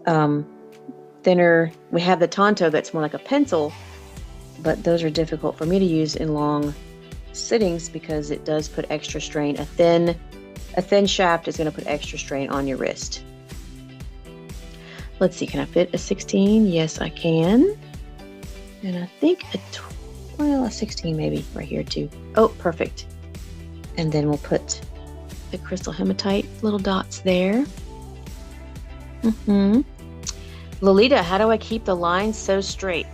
um, thinner. We have the Tonto that's more like a pencil, but those are difficult for me to use in long sittings because it does put extra strain. A thin shaft is going to put extra strain on your wrist. Let's see, can I fit a 16? Yes, I can. And I think a 16 maybe right here too. Oh, perfect. And then we'll put the crystal hematite little dots there. Lolita, how do I keep the lines so straight?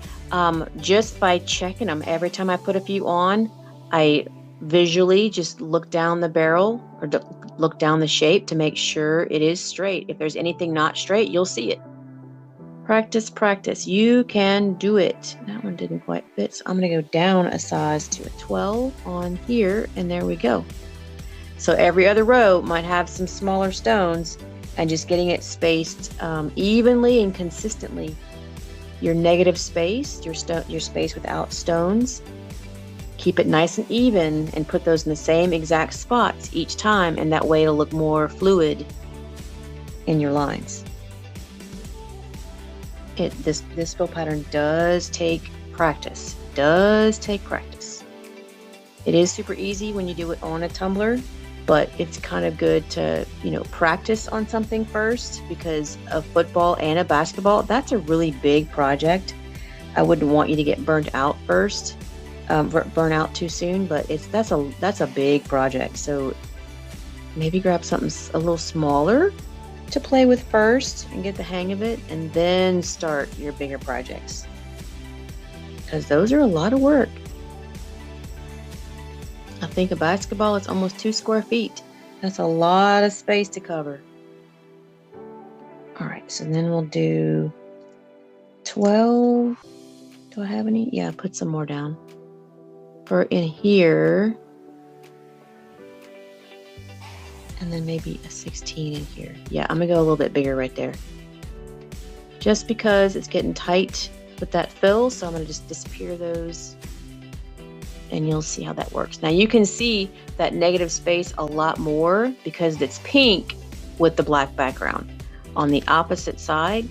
Just by checking them. Every time I put a few on, I visually just look down the barrel or look down the shape to make sure it is straight. If there's anything not straight, you'll see it. Practice, practice. You can do it. That one didn't quite fit, so I'm going to go down a size to a 12 on here, and there we go. So every other row might have some smaller stones, and just getting it spaced evenly and consistently. Your negative space, your space without stones, keep it nice and even and put those in the same exact spots each time, and that way it'll look more fluid in your lines. This fill pattern does take practice. It is super easy when you do it on a tumbler, but it's kind of good to, practice on something first, because a football and a basketball, that's a really big project. I wouldn't want you to get burnt out first, burn out too soon, but that's a big project. So maybe grab something a little smaller to play with first and get the hang of it, and then start your bigger projects, because those are a lot of work. I think a basketball is almost 2 square feet. That's a lot of space to cover. All right, so then we'll do 12. Do I have any? Yeah, put some more down for in here. And then maybe a 16 in here. Yeah, I'm gonna go a little bit bigger right there, just because it's getting tight with that fill. So I'm gonna just disappear those, and you'll see how that works. Now you can see that negative space a lot more because it's pink with the black background. On the opposite side,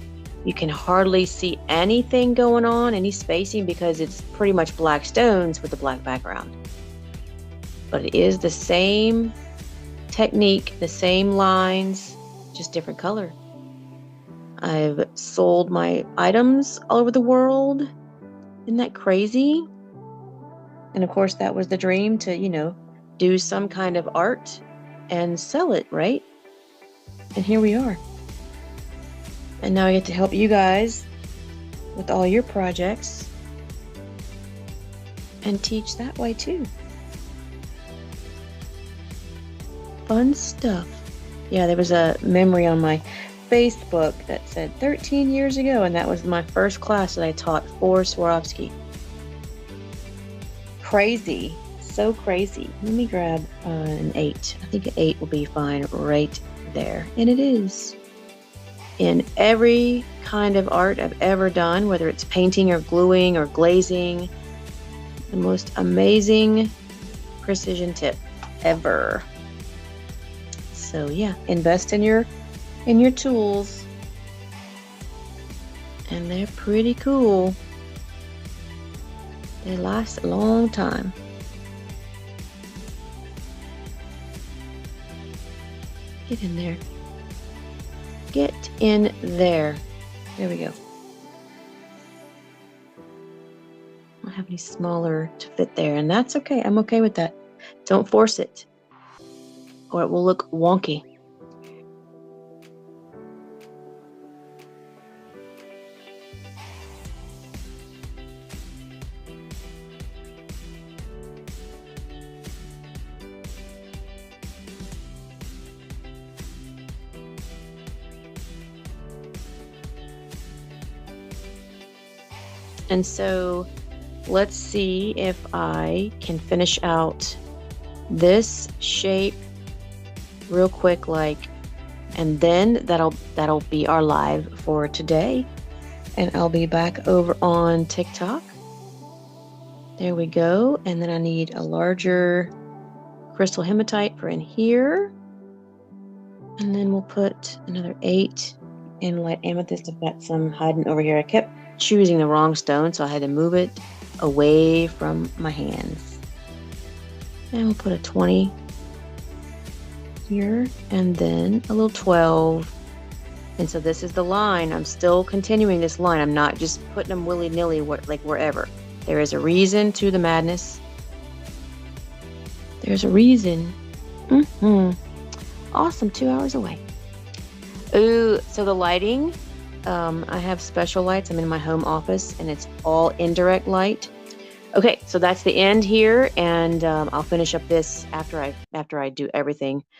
you can hardly see anything going on, any spacing, because it's pretty much black stones with the black background. But it is the same technique, the same lines, just different color. I've sold my items all over the world. Isn't that crazy? And of course, that was the dream, to, do some kind of art and sell it, right? And here we are. And now I get to help you guys with all your projects and teach that way too. Fun stuff. Yeah, there was a memory on my Facebook that said 13 years ago, and that was my first class that I taught for Swarovski. Crazy. So crazy. Let me grab an 8. I think an 8 will be fine right there. And it is. In every kind of art I've ever done, whether it's painting or gluing or glazing, the most amazing precision tip ever. So yeah, invest in your tools, and they're pretty cool. They last a long time. Get in there. Get in there. There we go. I don't have any smaller to fit there, and that's okay. I'm okay with that. Don't force it, or it will look wonky. And so let's see if I can finish out this shape real quick, and then that'll be our live for today. And I'll be back over on TikTok. There we go. And then I need a larger crystal hematite for in here. And then we'll put another 8 And light amethyst, I've got some hiding over here. I kept choosing the wrong stone, so I had to move it away from my hands. And we'll put a 20 here, and then a little 12. And so this is the line. I'm still continuing this line. I'm not just putting them willy-nilly like wherever. There is a reason to the madness. There's a reason. Awesome, 2 hours away. Ooh, so the lighting, I have special lights. I'm in my home office, and it's all indirect light. Okay, so that's the end here, and I'll finish up this after I do everything.